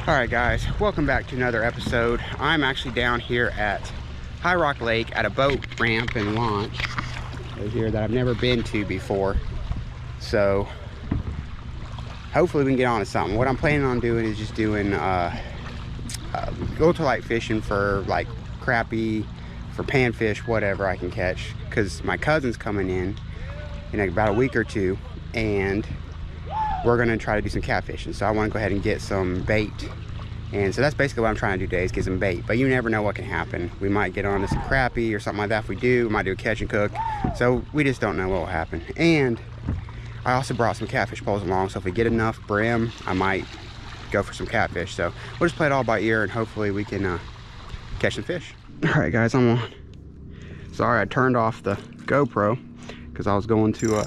Alright guys, welcome back to another episode. I'm actually down here at High Rock Lake at a boat ramp and launch right here that I've never been to before. So hopefully we can get on to something. What I'm planning on doing is just doing ultralight fishing for like crappie, for panfish, whatever I can catch, because my cousin's coming in about a week or two, and we're gonna try to do some catfishing. So I want to go ahead and get some bait, and so that's basically what I'm trying to do today, is get some bait. But you never know what can happen. We might get onto some crappie or something like that. If we do, we might do a catch and cook. So we just don't know what will happen. And I also brought some catfish poles along, so if we get enough brim, I might go for some catfish. So we'll just play it all by ear, and hopefully we can catch some fish. All right guys, I'm on. Sorry I turned off the GoPro because I was going to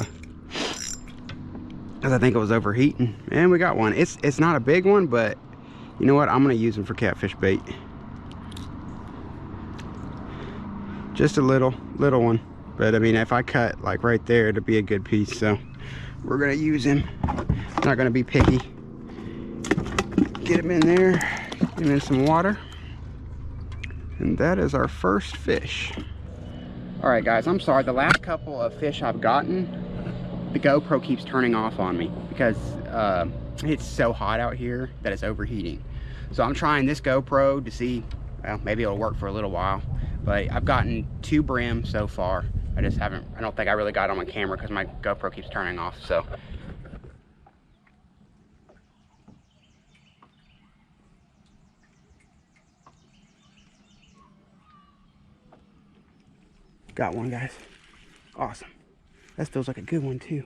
because I think it was overheating, and we got one. It's not a big one, but you know what, I'm gonna use them for catfish bait. Just a little one, but I mean, if I cut like right there, it'll be a good piece. So we're gonna use him. Not gonna be picky. Get him in there, get him in some water, and that is our first fish. All right guys, I'm sorry, the last couple of fish I've gotten, the GoPro keeps turning off on me because it's so hot out here that it's overheating. So I'm trying this GoPro to see, well, maybe it'll work for a little while. But I've gotten 2 brim so far. I don't think I really got it on my camera because my GoPro keeps turning off. So got one, guys. Awesome. That feels like a good one too.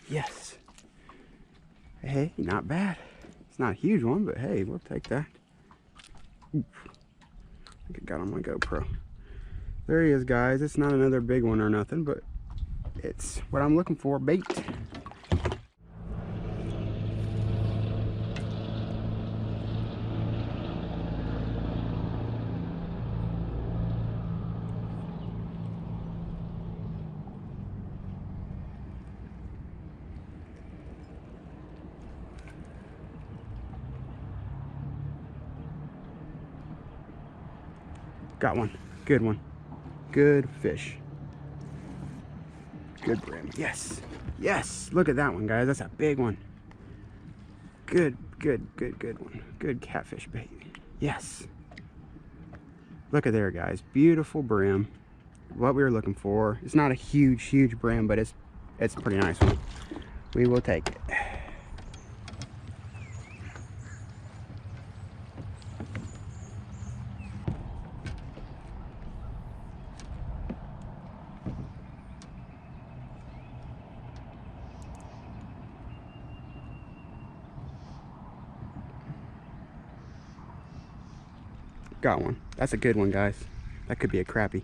Yes. Hey, not bad. It's not a huge one, but hey, we'll take that. Oof. I think it got on my GoPro. There he is, guys. It's not another big one or nothing, but it's what I'm looking for, bait. Got one. Good one. Good fish. Good brim. Yes. Yes. Look at that one, guys. That's a big one. Good one. Good catfish bait. Yes. Look at there, guys. Beautiful brim. What we were looking for. It's not a huge brim, but it's a pretty nice one. We will take it. Got one. That's a good one, guys. That could be a crappie.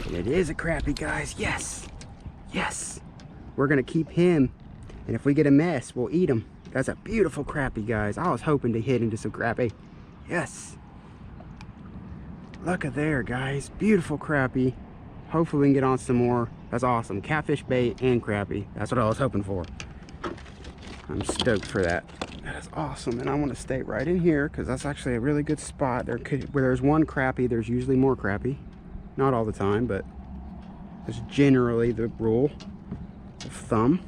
And it is a crappie, guys. Yes. Yes. We're gonna keep him, and if we get a mess, we'll eat him. That's a beautiful crappie, guys. I was hoping to hit into some crappie. Yes. Look at there, guys. Beautiful crappie. Hopefully we can get on some more. That's awesome. Catfish bait and crappie. That's what I was hoping for. I'm stoked for that. That is awesome, and I want to stay right in here because that's actually a really good spot. Where there's one crappie, there's usually more crappie. Not all the time, but that's generally the rule of thumb.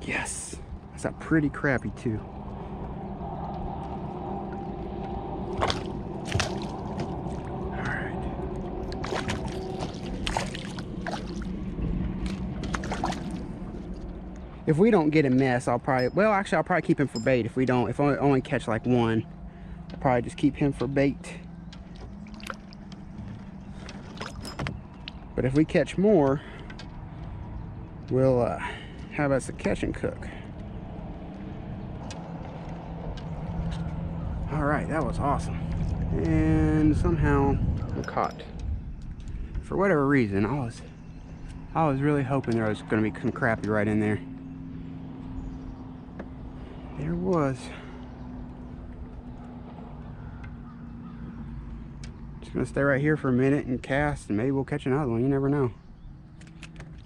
Yes, that's a pretty crappie too. If we don't get a mess, I'll probably keep him for bait. If I only catch like one, I'll probably just keep him for bait. But if we catch more, we'll have us a catch and cook. All right, that was awesome. And somehow I'm caught. For whatever reason, I was really hoping there was going to be some crappie right in there. There was. Just gonna stay right here for a minute and cast, and maybe we'll catch another one. You never know.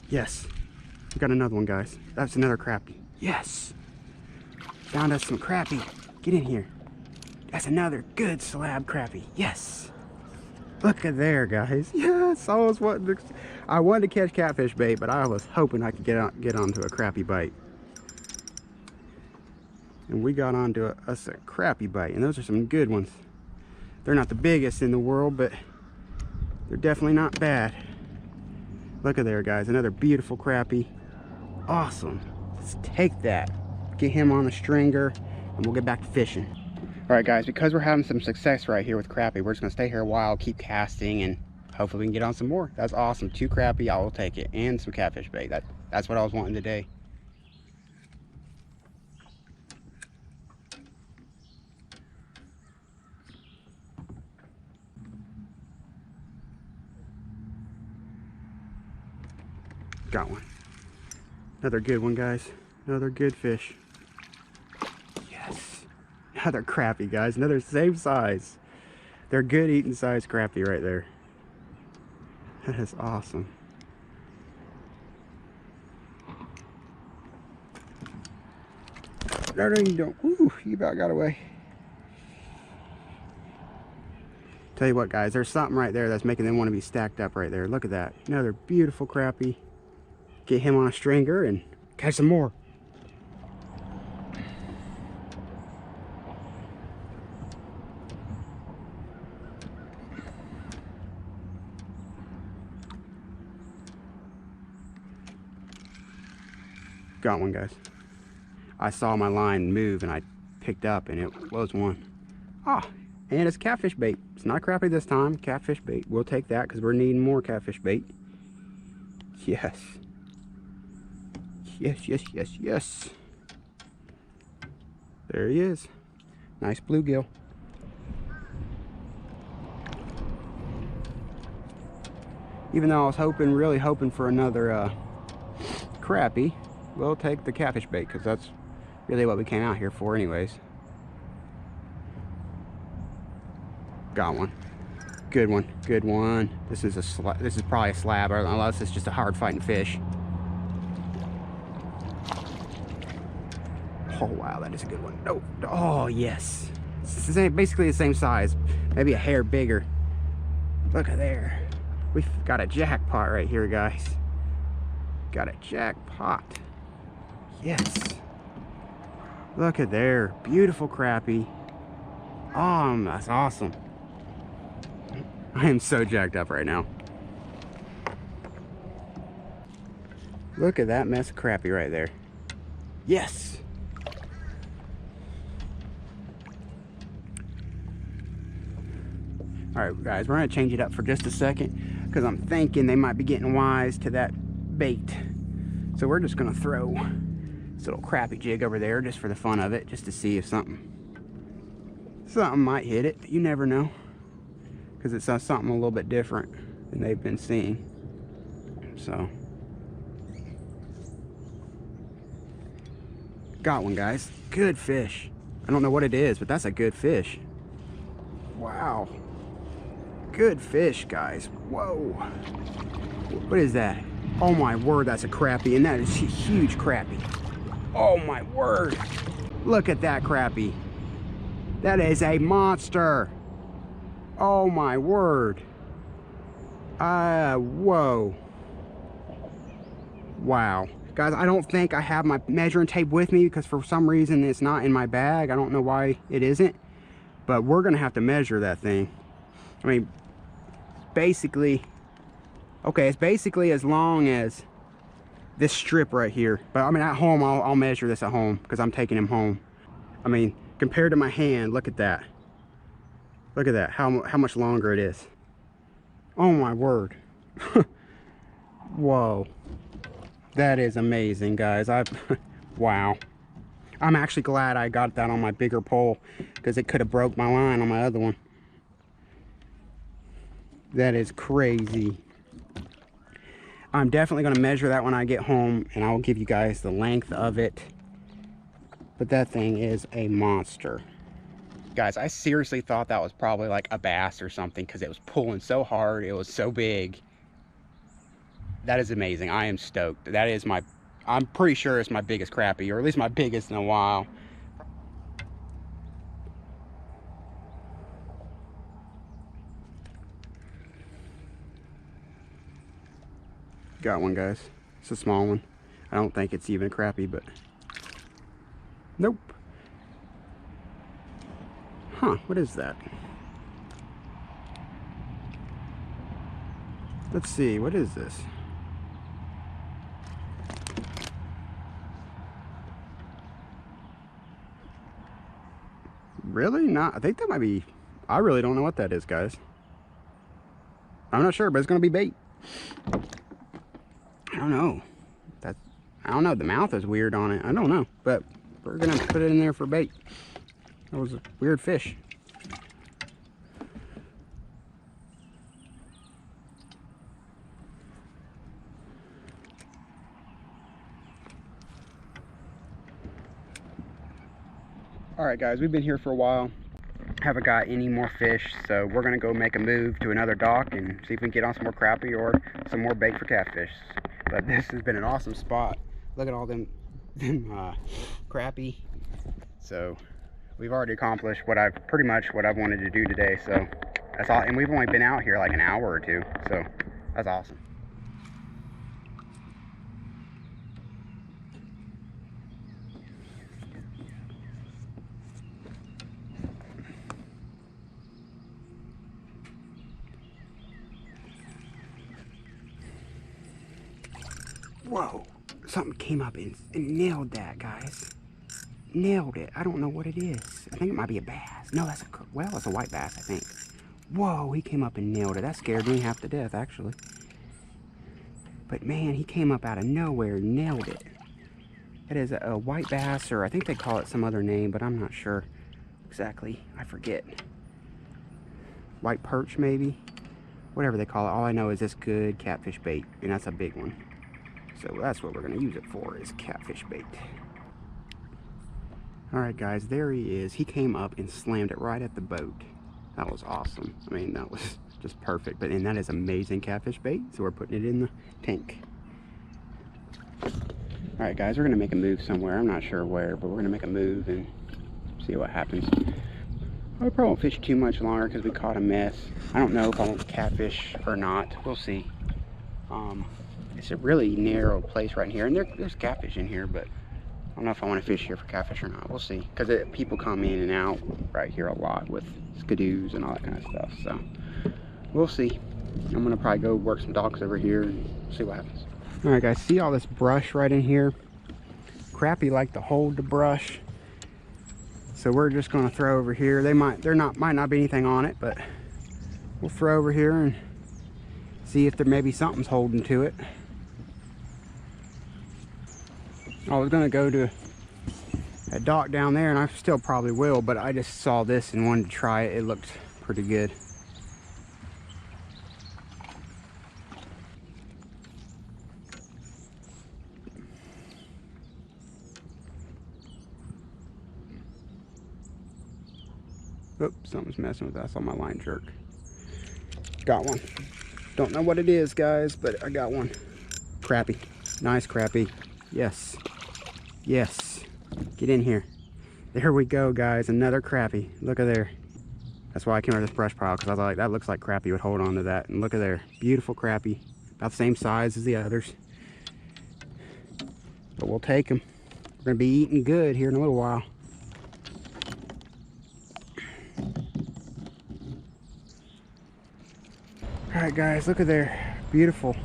Yes, we got another one, guys. That's another crappie. Yes, Found us some crappie. Get in here. That's another good slab crappie. Yes. Look at there, guys. Yes, I wanted to catch catfish bait, but I was hoping I could get onto a crappie bite. And we got onto a crappie bite, and those are some good ones. They're not the biggest in the world, but they're definitely not bad. Look at there, guys. Another beautiful crappie. Awesome. Let's take that. Get him on the stringer, and we'll get back to fishing. All right, guys, because we're having some success right here with crappie, we're just gonna stay here a while, keep casting, and hopefully we can get on some more. That's awesome. 2 crappie, I will take it, and some catfish bait. That's what I was wanting today. Got one. Another good one, guys. Another good fish. Yes. Another crappie, guys. Another same size. They're good eating size crappie right there. That is awesome. No, you don't. Ooh, you about got away. Tell you what, guys, there's something right there that's making them want to be stacked up right there. Look at that. Another beautiful crappie. Get him on a stringer and catch some more. Got one, guys. I saw my line move and I picked up, and it was one. Ah, and it's catfish bait. It's not crappie this time. Catfish bait. We'll take that because we're needing more catfish bait. Yes. Yes, yes, yes, yes. There he is. Nice bluegill. Even though I was really hoping for another crappie, we'll take the catfish bait because that's really what we came out here for anyways. Got one. Good one. Good one. This is probably a slab, unless it's just a hard fighting fish. Oh wow, that is a good one. No. Oh yes. It's basically the same size, maybe a hair bigger. Look at there. We've got a jackpot right here, guys. Got a jackpot. Yes. Look at there. Beautiful crappie. Oh, that's awesome. I am so jacked up right now. Look at that mess of crappie right there. Yes. All right, guys, we're gonna change it up for just a second because I'm thinking they might be getting wise to that bait. So we're just gonna throw this little crappie jig over there just for the fun of it, just to see if something might hit it. You never know, because it's something a little bit different than they've been seeing. So got one, guys. Good fish. I don't know what it is, but that's a good fish. Wow. Good fish, guys. Whoa. What is that? Oh my word, that's a crappie, and that is a huge crappie. Oh my word. Look at that crappie. That is a monster. Oh my word. Whoa. Wow. Guys, I don't think I have my measuring tape with me because for some reason it's not in my bag. I don't know why it isn't, but we're gonna have to measure that thing. I mean, basically, okay, it's basically as long as this strip right here. But I mean, at home, I'll measure this at home because I'm taking him home. I mean, compared to my hand, look at that. Look at that, how much longer it is. Oh my word. Whoa. That is amazing, guys. Wow. I'm actually glad I got that on my bigger pole because it could have broke my line on my other one. That is crazy. I'm definitely going to measure that when I get home, and I'll give you guys the length of it. But that thing is a monster. Guys, I seriously thought that was probably like a bass or something because it was pulling so hard. It was so big. That is amazing. I am stoked. That is I'm pretty sure it's my biggest crappie, or at least my biggest in a while. Got one, guys. It's a small one. I don't think it's even a crappie, but nope. Huh, what is that? Let's see, what is this? Really? Not, I think that might be, I really don't know what that is, guys. I'm not sure, but it's gonna be bait. I don't know. I don't know, the mouth is weird on it. I don't know, but we're gonna put it in there for bait. That was a weird fish. All right, guys, we've been here for a while. Haven't got any more fish, so we're gonna go make a move to another dock and see if we can get on some more crappie or some more bait for catfish. But this has been an awesome spot. Look at all them crappie. So we've already accomplished what I've wanted to do today. So that's all, and we've only been out here like an hour or two, so that's awesome. Whoa, something came up and nailed that, guys. Nailed it. I don't know what it is. I think it might be a bass. No, that's it's a white bass, I think. Whoa, he came up and nailed it. That scared me half to death, actually. But man, he came up out of nowhere and nailed it. It is a white bass, or I think they call it some other name, but I'm not sure exactly. I forget. White perch, maybe? Whatever they call it. All I know is this good catfish bait, and that's a big one. So that's what we're going to use it for, is catfish bait. Alright guys, there he is. He came up and slammed it right at the boat. That was awesome. I mean, that was just perfect. And that is amazing catfish bait, so we're putting it in the tank. Alright guys, we're going to make a move somewhere. I'm not sure where, but we're going to make a move and see what happens. I probably won't fish too much longer because we caught a mess. I don't know if I want catfish or not. We'll see. It's a really narrow place right here, and there's catfish in here, but I don't know if I want to fish here for catfish or not. We'll see, because people come in and out right here a lot with skidoos and all that kind of stuff, so we'll see. I'm gonna probably go work some docks over here and see what happens. All right guys, see all this brush right in here? Crappie like to hold the brush, so we're just gonna throw over here. Might not be anything on it, but we'll throw over here and see if there maybe something's holding to it. I was gonna go to a dock down there, and I still probably will, but I just saw this and wanted to try it. It looked pretty good. Oops, something's messing with that. I saw my line jerk. Got one. Don't know what it is, guys, but I got one. Crappie. Nice crappie. Yes. Yes. Get in here. There we go, guys. Another crappie. Look at there. That's why I came over this brush pile, because I was like, that looks like crappie would hold on to that. And look at there. Beautiful crappie. About the same size as the others. But we'll take them. We're going to be eating good here in a little while. Alright guys, look at there. Beautiful.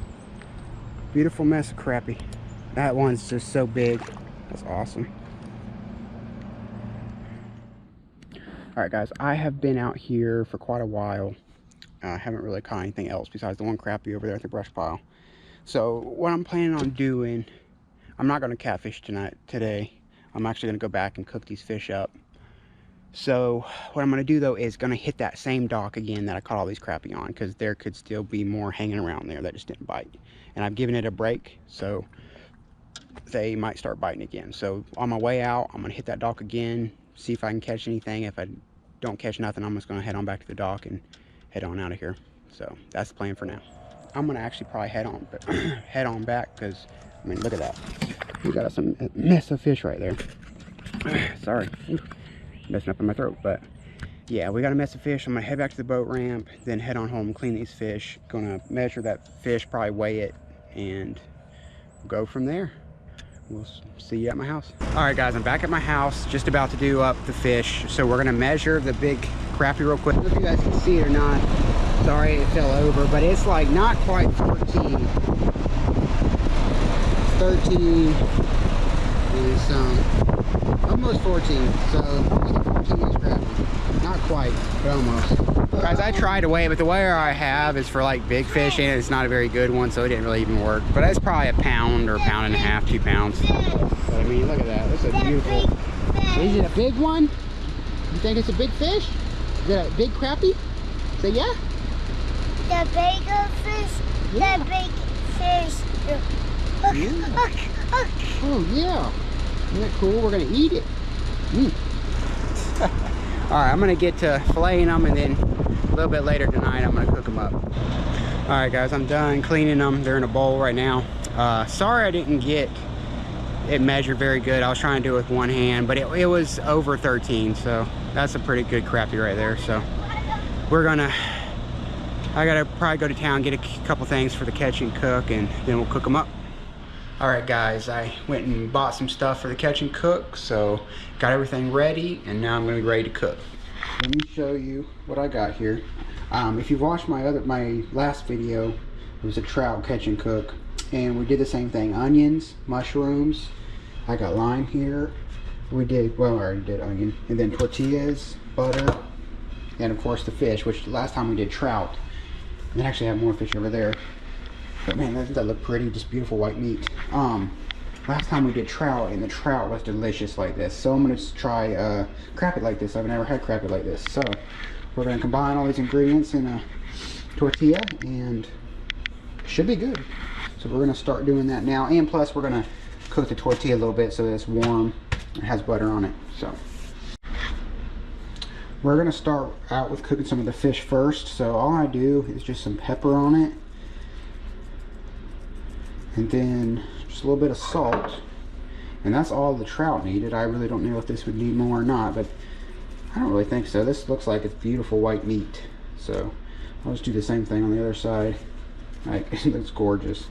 Beautiful mess of crappie. That one's just so big. That's awesome. Alright guys, I have been out here for quite a while. I haven't really caught anything else besides the one crappie over there at the brush pile. So what I'm planning on doing, I'm not going to catfish today. I'm actually going to go back and cook these fish up. So what I'm going to do though is going to hit that same dock again that I caught all these crappie on, because there could still be more hanging around there that just didn't bite. And I've given it a break, so they might start biting again. So on my way out, I'm going to hit that dock again, see if I can catch anything. If I don't catch nothing, I'm just going to head on back to the dock and head on out of here. So that's the plan for now. I'm going to actually probably head on back, because I mean, look at that. We got some mess of fish right there. Sorry. Messing up in my throat, but yeah, we got a mess of fish. I'm gonna head back to the boat ramp, then head on home and clean these fish. Gonna measure that fish, probably weigh it, and go from there. We'll see you at my house. All right, guys, I'm back at my house, just about to do up the fish. So we're gonna measure the big crappie real quick. I don't know if you guys can see it or not. Sorry it fell over, but it's like not quite 14. 13 and some, almost 14. So 14 is crappie. Not quite, but almost. Guys, I tried to weigh it, but the weigher I have is for like big fish, and it's not a very good one, so it didn't really even work. But it's probably a pound or a pound and a half, 2 pounds. But I mean, look at that. That's a beautiful. Is it a big one? You think it's a big fish? Is it a big crappie? Say yeah. The bigger fish. Yeah. The big fish. Look, Yeah. look, look. Oh yeah. Isn't that cool? We're gonna eat it. All right, I'm gonna get to filleting them, and then a little bit later tonight I'm gonna cook them up. All right, guys, I'm done cleaning them. They're in a bowl right now. Sorry I didn't get it measured very good. I was trying to do it with one hand, but it was over 13, so that's a pretty good crappie right there. So I gotta probably go to town, get a couple things for the catch and cook, and then we'll cook them up. All right, guys, I went and bought some stuff for the catch and cook, so got everything ready, and now I'm gonna be ready to cook. Let me show you what I got here. If you've watched my last video, it was a trout catch and cook, and we did the same thing: onions, mushrooms. I got lime here. I already did onion, and then tortillas, butter, and of course the fish, which last time we did trout. And then actually I have more fish over there. But man, that looked pretty, just beautiful white meat. Last time we did trout, and the trout was delicious like this. So I'm gonna try crappie like this. I've never had crappie like this. So we're gonna combine all these ingredients in a tortilla, and it should be good. So we're gonna start doing that now, and plus we're gonna cook the tortilla a little bit so that it's warm. It has butter on it. So we're gonna start out with cooking some of the fish first. So all I do is just some pepper on it, and then just a little bit of salt, and that's all the trout needed. I really don't know if this would need more or not, but I don't really think so. This looks like it's beautiful white meat, so I'll just do the same thing on the other side. Like, it looks gorgeous.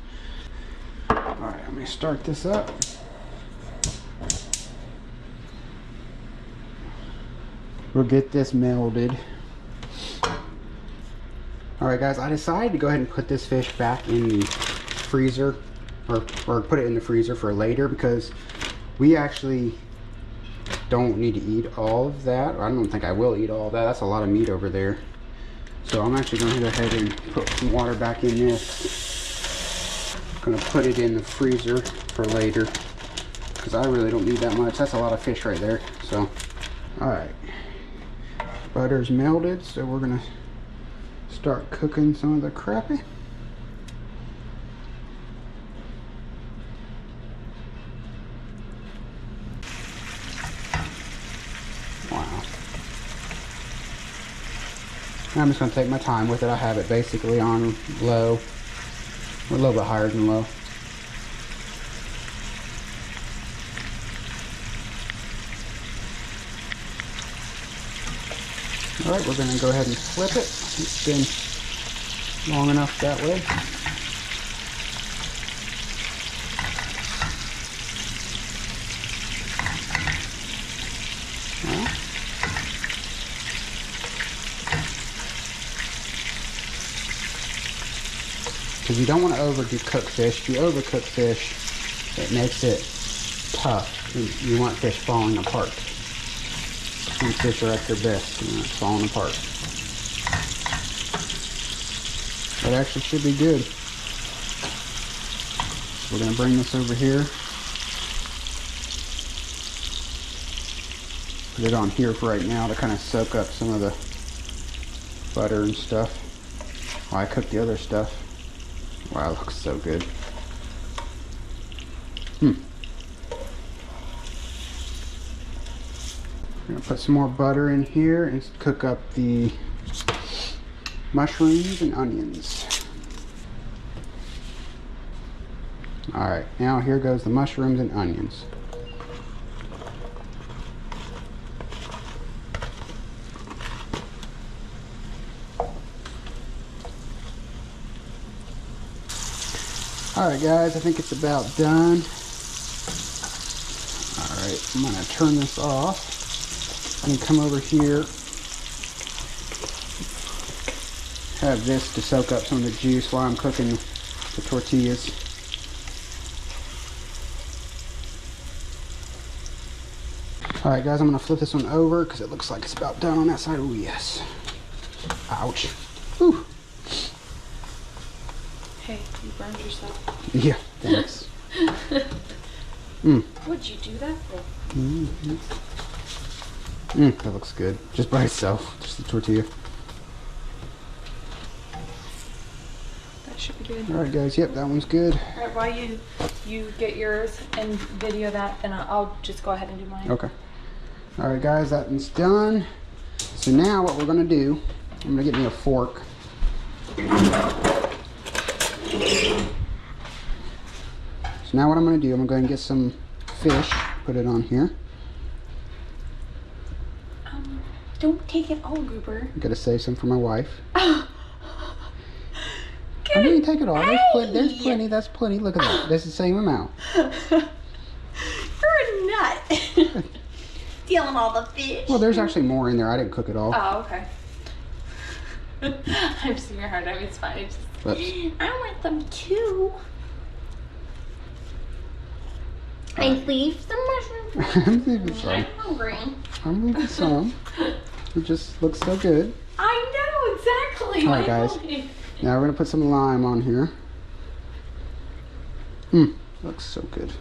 All right, I'm gonna start this up. We'll get this melded. All right, guys, I decided to go ahead and put this fish back in the freezer, or put it in the freezer for later, because we actually don't need to eat all of that. I don't think I will eat all of that. That's a lot of meat over there. So I'm actually going to go ahead and put some water back in this. I'm going to put it in the freezer for later, because I really don't need that much. That's a lot of fish right there. So, all right, butter's melted, so we're going to start cooking some of the crappie. I'm just going to take my time with it. I have it basically on low, or a little bit higher than low. Alright, we're going to go ahead and flip it. It's been long enough that way. Because you don't want to overdo cooked fish. If you overcook fish, it makes it tough. You want fish falling apart. When fish are at their best, you know, it's falling apart. That actually should be good. So we're going to bring this over here. Put it on here for right now to kind of soak up some of the butter and stuff while I cook the other stuff. Wow, it looks so good. I'm gonna put some more butter in here and cook up the mushrooms and onions. Alright, now here goes the mushrooms and onions. Alright guys, I think it's about done. Alright, I'm going to turn this off and come over here. Have this to soak up some of the juice while I'm cooking the tortillas. Alright guys, I'm going to flip this one over because it looks like it's about done on that side. Oh yes. Ouch. Whew. Hey, you burned yourself. Yeah, thanks. What'd you do that for? That looks good. Just by itself. Just the tortilla. That should be good. Alright guys, yep, that one's good. Alright, while you get yours and video that, and I'll just go ahead and do mine. Okay. Alright guys, that one's done. So now what we're going to do, I'm going to get me a fork. So now what I'm going to do, I'm going to go ahead and get some fish, put it on here. Don't take it all, Goober. I'm going to save some for my wife. Good. I mean, take it all. There's plenty. That's plenty. Look at that. That's the same amount. You're a nut. Stealing all the fish. Well, there's actually more in there. I didn't cook it all. Oh, okay. I'm seeing your hard time. It's fine. It's just, I want them too. I leave some mushrooms. I'm leaving some. I'm hungry. I'm leaving some. It just looks so good. I know exactly. All right, guys. Now we're gonna put some lime on here. Looks so good.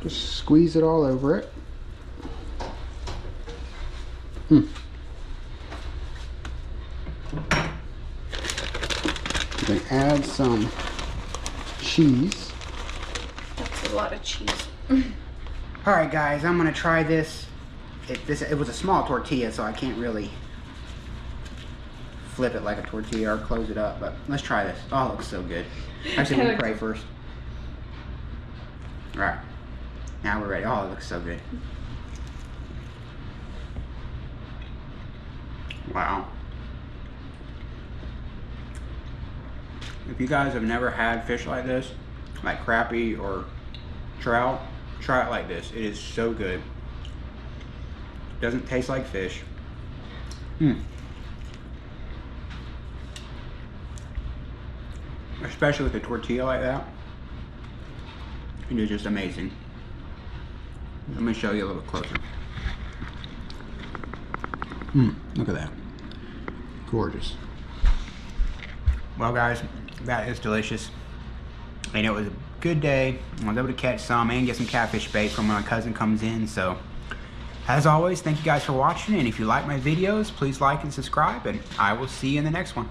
Just squeeze it all over it. Then add some cheese. That's a lot of cheese. All right, guys, I'm gonna try this. It was a small tortilla, so I can't really flip it like a tortilla or close it up. But let's try this. Oh, it looks so good. Actually, let me pray first. All right, now we're ready. Oh, it looks so good. Wow. If you guys have never had fish like this, like crappie or trout, try it like this. It is so good. Doesn't taste like fish. Especially with a tortilla like that. It is just amazing. Let me show you a little closer. Look at that. Gorgeous. Well guys, that is delicious. And it was a good day. I was able to catch some and get some catfish bait from when my cousin comes in. So as always, thank you guys for watching, and if you like my videos, please like and subscribe, and I will see you in the next one.